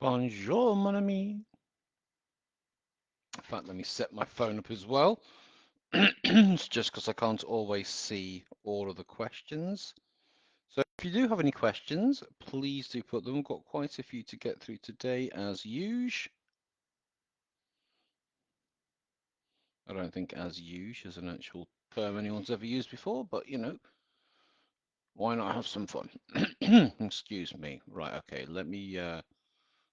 Bonjour, mon ami. In fact, let me set my phone up as well. It's just because I can't always see all of the questions. So if you do have any questions, please do put them. We've got quite a few to get through today, as usual. I don't think as usual is an actual term anyone's ever used before, but you know, why not have some fun? Excuse me. Right, okay, let me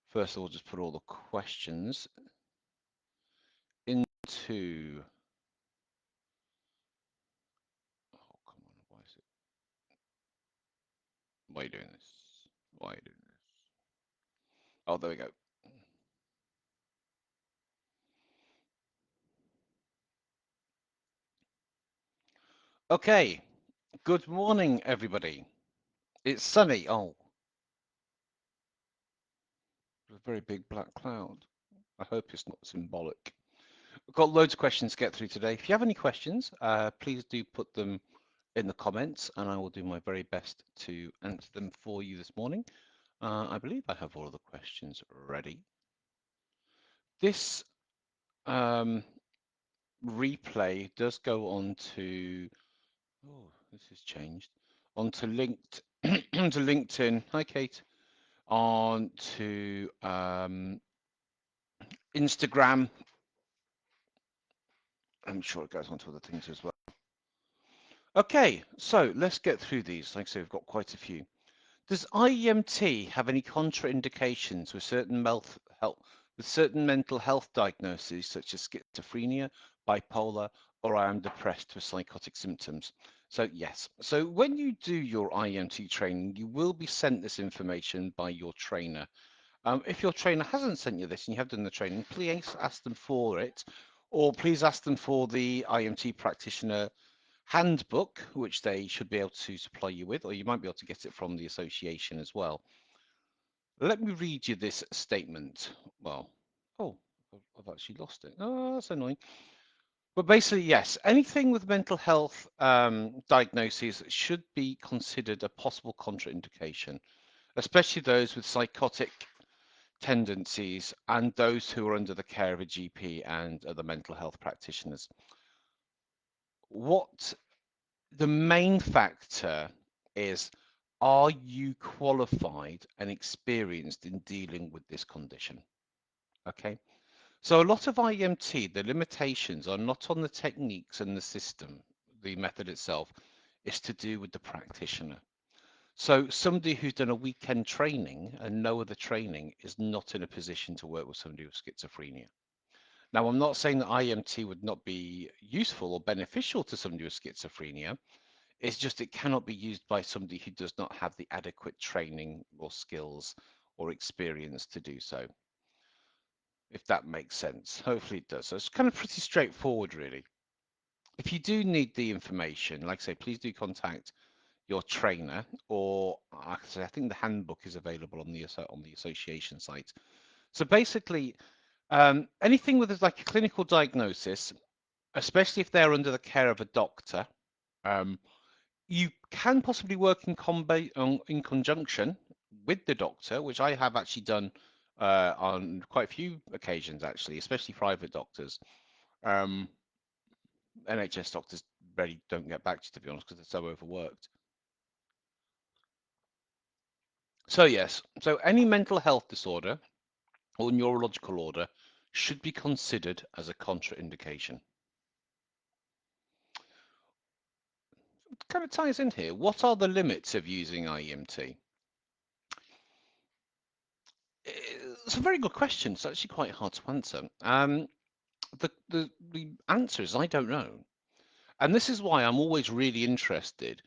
first of all just put all the questions into. Oh, come on, why is it? Why are you doing this? Why are you doing this? Oh, there we go. Okay, good morning, everybody. It's sunny. Oh, a very big black cloud. I hope it's not symbolic. We've got loads of questions to get through today. If you have any questions, please do put them in the comments, and I will do my very best to answer them for you this morning. I believe I have all of the questions ready. This replay does go on to, oh, this has changed, onto onto LinkedIn. Hi, Kate. On to Instagram. I'm sure it goes on to other things as well. Okay, so let's get through these. Like I say, we've got quite a few. Does IEMT have any contraindications with certain mental health diagnoses such as schizophrenia, bipolar, or I am depressed with psychotic symptoms? So yes. So when you do your IEMT training, you will be sent this information by your trainer. If your trainer hasn't sent you this and you have done the training, please ask them for it, or please ask them for the IEMT practitioner handbook, which they should be able to supply you with, or you might be able to get it from the association as well. Let me read you this statement. Well, oh, I've actually lost it. Oh, that's annoying. But basically, yes, anything with mental health diagnoses should be considered a possible contraindication, especially those with psychotic tendencies and those who are under the care of a GP and other mental health practitioners. What the main factor is, are you qualified and experienced in dealing with this condition? Okay. So a lot of IEMT, the limitations are not on the techniques and the system, the method itself, it's to do with the practitioner. So somebody who's done a weekend training and no other training is not in a position to work with somebody with schizophrenia. Now, I'm not saying that IEMT would not be useful or beneficial to somebody with schizophrenia. It's just it cannot be used by somebody who does not have the adequate training or skills or experience to do so, if that makes sense. Hopefully it does. So it's kind of pretty straightforward, really. If you do need the information, like I say, please do contact your trainer, or like I say, I think the handbook is available on the association site. So basically, anything with like a clinical diagnosis, especially if they're under the care of a doctor, you can possibly work in conjunction with the doctor, which I have actually done on quite a few occasions, actually, especially private doctors. Um, NHS doctors really don't get back to be honest, because they're so overworked. So yes, so any mental health disorder or neurological order should be considered as a contraindication. It kind of ties in here. What are the limits of using IEMT? It's a very good question. It's actually quite hard to answer. The answer is I don't know. And this is why I'm always really interested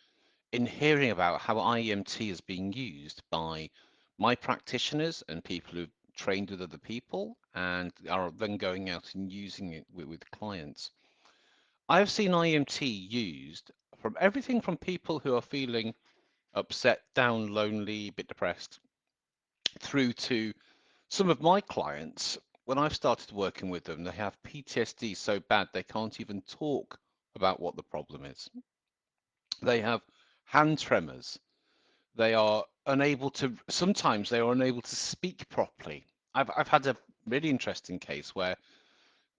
in hearing about how IEMT is being used by my practitioners and people who've trained with other people and are then going out and using it with clients. I've seen IEMT used from everything from people who are feeling upset, down, lonely, a bit depressed, through to some of my clients. When I've started working with them, they have PTSD so bad they can't even talk about what the problem is. They have hand tremors. They are unable to, sometimes they are unable to speak properly. I've had a really interesting case where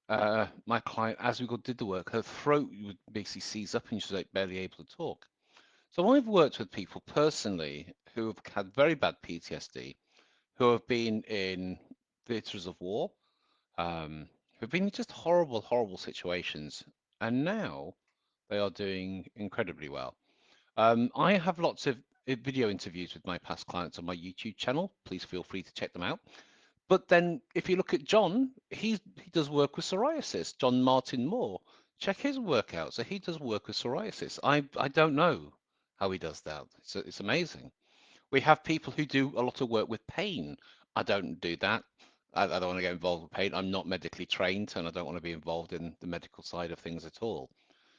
my client, as we did the work, her throat would basically seize up and she was like barely able to talk. So I've worked with people personally who have had very bad PTSD, who have been in theatres of war, who've been in just horrible, horrible situations, and now they are doing incredibly well. I have lots of video interviews with my past clients on my YouTube channel. Please feel free to check them out. But then if you look at John, he does work with psoriasis. John Martin Moore, check his work out. So he does work with psoriasis. I don't know how he does that. It's amazing. We have people who do a lot of work with pain. I don't do that. I don't want to get involved with pain. I'm not medically trained and I don't want to be involved in the medical side of things at all.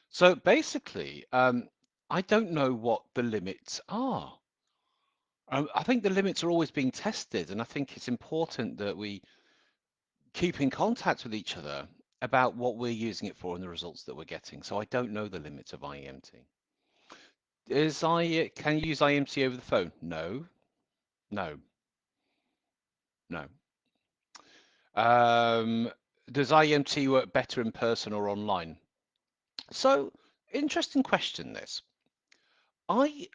So basically, I don't know what the limits are. I think the limits are always being tested, and I think it's important that we keep in contact with each other about what we're using it for and the results that we're getting. So I don't know the limits of IEMT. Can you use IEMT over the phone? No, no, no. Um, does IEMT work better in person or online? So interesting question this. I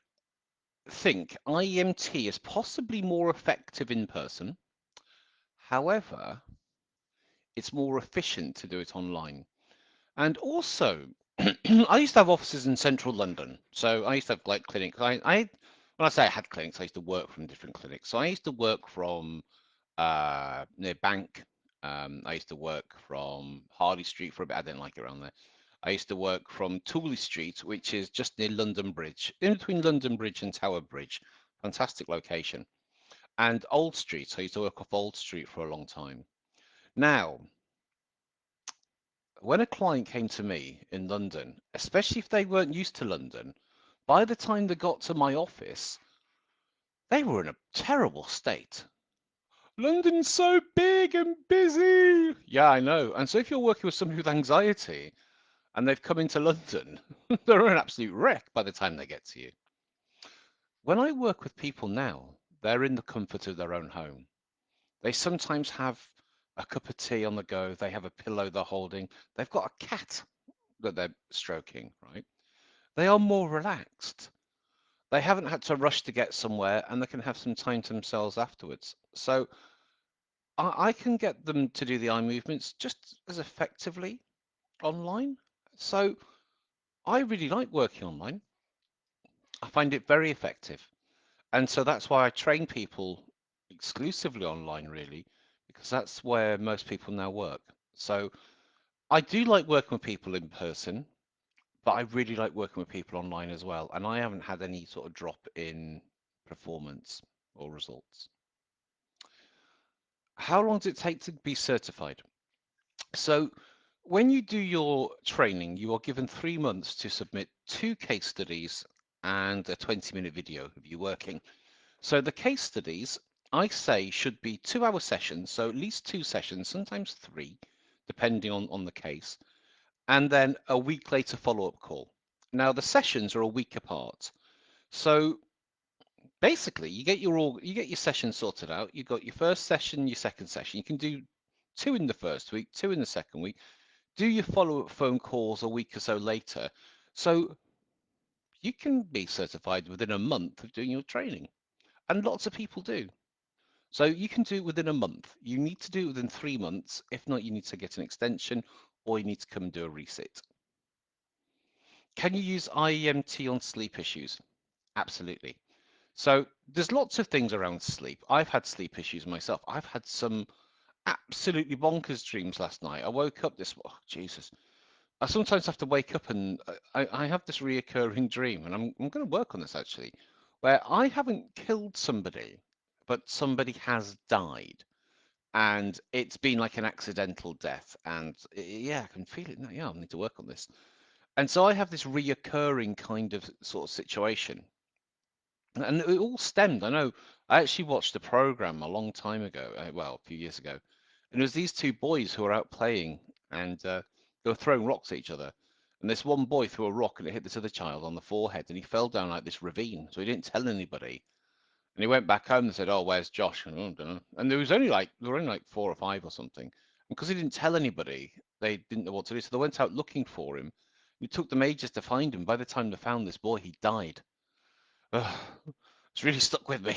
think IEMT is possibly more effective in person. However, it's more efficient to do it online. And also, I used to have offices in central London. So I used to have like clinics. When I say I had clinics, I used to work from different clinics. So I used to work from near Bank. I used to work from Harley Street for a bit. I didn't like it around there. I used to work from Tooley Street, which is just near London Bridge, in between London Bridge and Tower Bridge. Fantastic location. And Old Street. So I used to work off Old Street for a long time. Now, when a client came to me in London, especially if they weren't used to London, by the time they got to my office, they were in a terrible state. London's so big and busy. Yeah, I know. And so if you're working with somebody with anxiety and they've come into London, they're an absolute wreck by the time they get to you. When I work with people now, they're in the comfort of their own home. They sometimes have a cup of tea on the go. They have a pillow they're holding. They've got a cat that they're stroking, right? They are more relaxed. They haven't had to rush to get somewhere and they can have some time to themselves afterwards. So I can get them to do the eye movements just as effectively online. So I really like working online. I find it very effective. And so that's why I train people exclusively online, really, because that's where most people now work. So I do like working with people in person, but I really like working with people online as well. And I haven't had any sort of drop in performance or results. How long does it take to be certified? So when you do your training, you are given 3 months to submit 2 case studies and a 20-minute video of you working. So the case studies, I say, should be 2-hour sessions, so at least 2 sessions, sometimes 3, depending on the case, and then a week later follow-up call. Now the sessions are a week apart. So basically you get your session sorted out. You've got your first session, your second session. You can do 2 in the first week, 2 in the second week. Do your follow-up phone calls a week or so later. So you can be certified within a month of doing your training. And lots of people do. So you can do it within a month. You need to do it within 3 months. If not, you need to get an extension or you need to come and do a resit. Can you use IEMT on sleep issues? Absolutely. So there's lots of things around sleep. I've had sleep issues myself. I've had some absolutely bonkers dreams last night. I woke up this, oh, Jesus. I sometimes have to wake up and I have this reoccurring dream, and I'm going to work on this actually, where I haven't killed somebody, but somebody has died. And it's been like an accidental death. And yeah, I can feel it now. Yeah, I need to work on this. And so I have this reoccurring kind of sort of situation. And it all stemmed. I know I actually watched a program a long time ago, well, a few years ago, and it was these 2 boys who were out playing and they were throwing rocks at each other. And this one boy threw a rock and it hit this other child on the forehead and he fell down like this ravine. So he didn't tell anybody. And he went back home and said, "Oh, where's Josh?" And, "Oh, I don't know." And there were only like 4 or 5 or something. And because he didn't tell anybody, they didn't know what to do. So they went out looking for him. It took them ages to find him. By the time they found this boy, he died. Ugh, it's really stuck with me.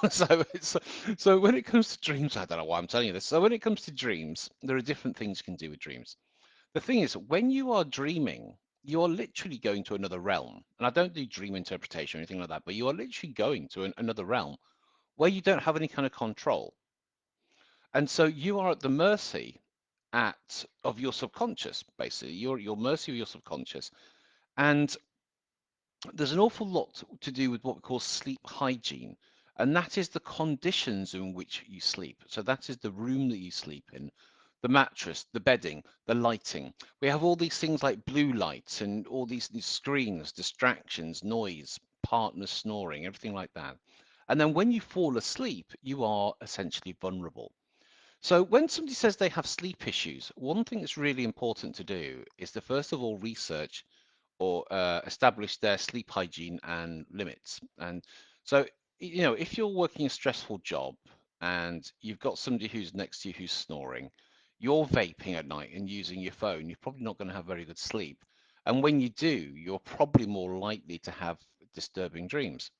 So when it comes to dreams, I don't know why I'm telling you this. So when it comes to dreams, there are different things you can do with dreams. The thing is, when you are dreaming, you're literally going to another realm. And I don't do dream interpretation or anything like that, but you are literally going to another realm where you don't have any kind of control. And so you are at the mercy at of your subconscious, basically. You're at your mercy of your subconscious. And there's an awful lot to do with what we call sleep hygiene. And that is the conditions in which you sleep. So that is the room that you sleep in, the mattress, the bedding, the lighting. We have all these things like blue lights and all these screens, distractions, noise, partners snoring, everything like that. And then when you fall asleep, you are essentially vulnerable. So when somebody says they have sleep issues, one thing that's really important to do is to first of all research or establish their sleep hygiene and limits. And so, if you're working a stressful job and you've got somebody who's next to you who's snoring, you're vaping at night and using your phone, you're probably not going to have very good sleep. And when you do, you're probably more likely to have disturbing dreams.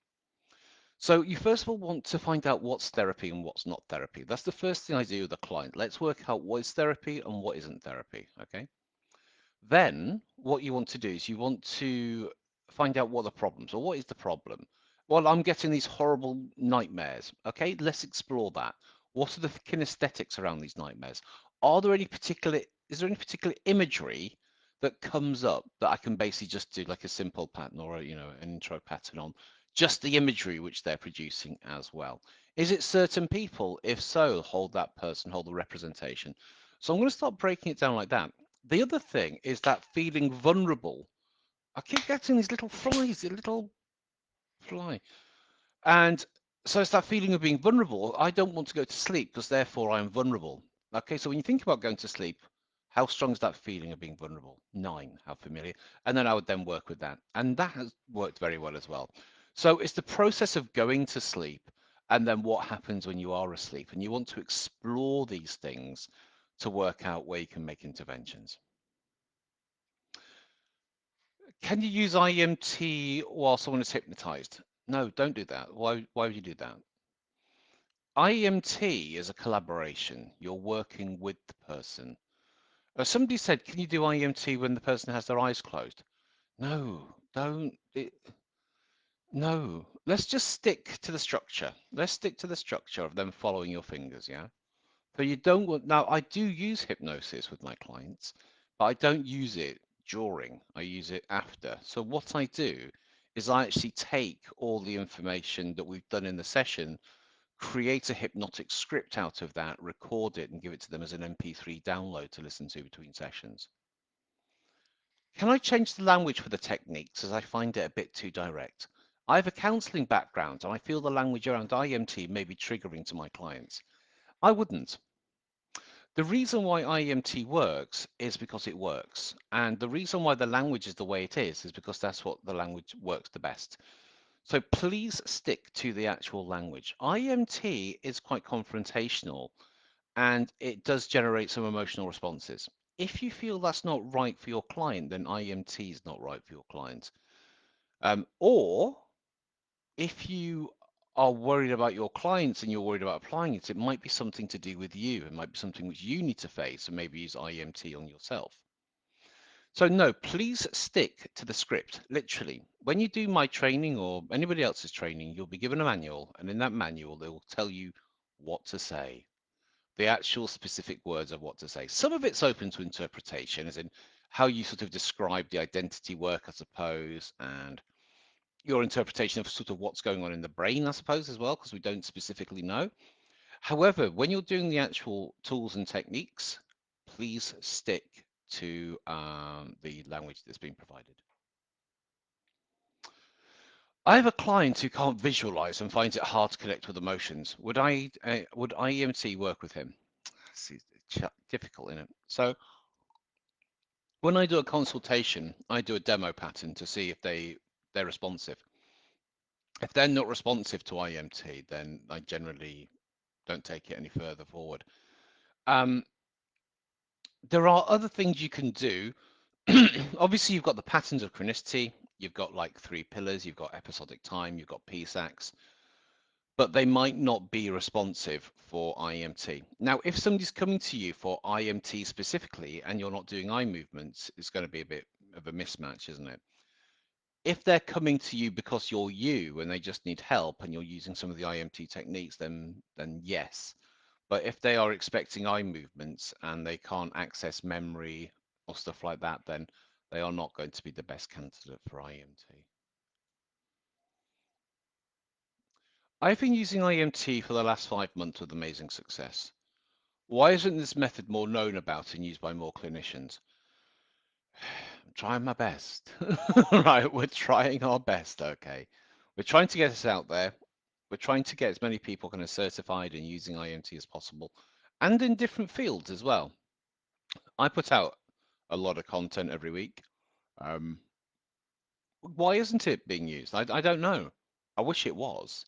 So you first of all want to find out what's therapy and what's not therapy. That's the first thing I do with a client. Let's work out what is therapy and what isn't therapy. Okay. Then what you want to do is you want to find out what the problems or what is the problem. Well, I'm getting these horrible nightmares. Okay, let's explore that. What are the kinesthetics around these nightmares? Are there any particular is there any particular imagery that comes up that I can basically just do like a simple pattern or an intro pattern on just the imagery which they're producing as well? Is it certain people? If so, hold that person, hold the representation. So I'm going to start breaking it down like that. The other thing is that feeling vulnerable. I keep getting these little flies, the little fly. And so it's that feeling of being vulnerable. I don't want to go to sleep because therefore I'm vulnerable. Okay, so when you think about going to sleep, how strong is that feeling of being vulnerable? 9, how familiar? And then I would then work with that. And that has worked very well as well. So it's the process of going to sleep and then what happens when you are asleep. And you want to explore these things to work out where you can make interventions. Can you use IEMT while someone is hypnotized? No, don't do that. Why would you do that? IEMT is a collaboration. You're working with the person. Somebody said, can you do IEMT when the person has their eyes closed? No, don't. No. Let's just stick to the structure. Let's stick to the structure of them following your fingers, yeah? So you don't want, now I do use hypnosis with my clients, but I don't use it during, I use it after. So what I do is I actually take all the information that we've done in the session, create a hypnotic script out of that, record it and give it to them as an MP3 download to listen to between sessions. Can I change the language for the techniques as I find it a bit too direct? I have a counselling background and I feel the language around IMT may be triggering to my clients. I wouldn't. The reason why IEMT works is because it works. And the reason why the language is the way it is because that's what the language works the best. So please stick to the actual language. IEMT is quite confrontational and it does generate some emotional responses. If you feel that's not right for your client, then IEMT is not right for your client. Or if you are worried about your clients and you're worried about applying it, it might be something to do with you. It might be something which you need to face and maybe use IEMT on yourself. So no, please stick to the script. Literally, when you do my training or anybody else's training, you'll be given a manual, and in that manual, they will tell you what to say, the actual specific words of what to say. Some of it's open to interpretation, as in how you sort of describe the identity work, I suppose, and your interpretation of sort of what's going on in the brain, I suppose, as well, because we don't specifically know. However, when you're doing the actual tools and techniques, please stick to the language that's being provided. I have a client who can't visualize and finds it hard to connect with emotions. Would IEMT work with him? It's difficult, isn't it? So when I do a consultation, I do a demo pattern to see if they're responsive. If they're not responsive to IEMT, then I generally don't take it any further forward. Um, there are other things you can do. Obviously, you've got the patterns of chronicity. You've got like 3 pillars. You've got episodic time. You've got PSACs, but they might not be responsive for IEMT. Now, if somebody's coming to you for IEMT specifically and you're not doing eye movements, it's going to be a bit of a mismatch, isn't it? If they're coming to you because you're you and they just need help and you're using some of the IEMT techniques, then yes. But if they are expecting eye movements and they can't access memory or stuff like that, then they are not going to be the best candidate for IEMT. I've been using IEMT for the last 5 months with amazing success. Why isn't this method more known about and used by more clinicians? I'm trying my best. Right, we're trying our best, okay. We're trying to get us out there. We're trying to get as many people kind of certified and using IEMT as possible, and in different fields as well. I put out a lot of content every week. Um, why isn't it being used? I don't know. I wish it was.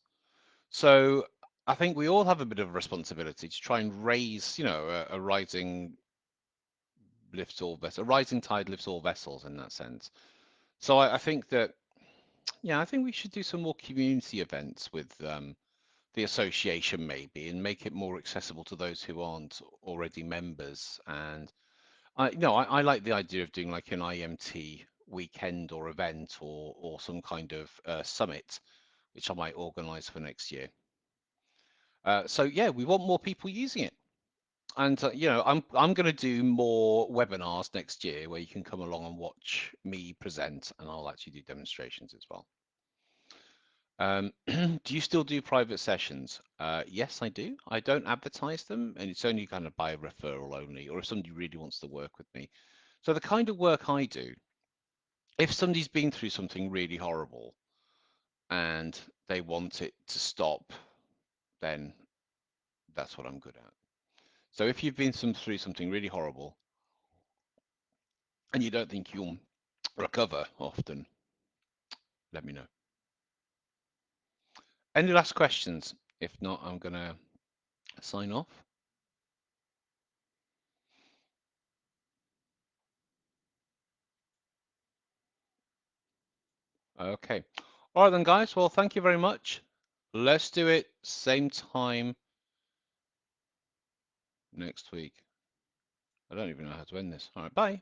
So I think we all have a bit of a responsibility to try and raise, a rising lifts all vessels, a rising tide lifts all vessels in that sense. So I think that, yeah, I think we should do some more community events with the association maybe, and make it more accessible to those who aren't already members. And I like the idea of doing like an IMT weekend or event or some kind of summit, which I might organize for next year. So yeah, we want more people using it. And I'm going to do more webinars next year where you can come along and watch me present, and I'll actually do demonstrations as well. Do you still do private sessions? Yes, I do. I don't advertise them, and it's only kind of by referral only, or if somebody really wants to work with me. So the kind of work I do, if somebody's been through something really horrible and they want it to stop, then that's what I'm good at. So if you've been through something really horrible and you don't think you'll recover often, let me know. Any last questions? If not, I'm going to sign off. Okay. All right then, guys. Well, thank you very much. Let's do it same time next week. I don't even know how to end this. All right, bye.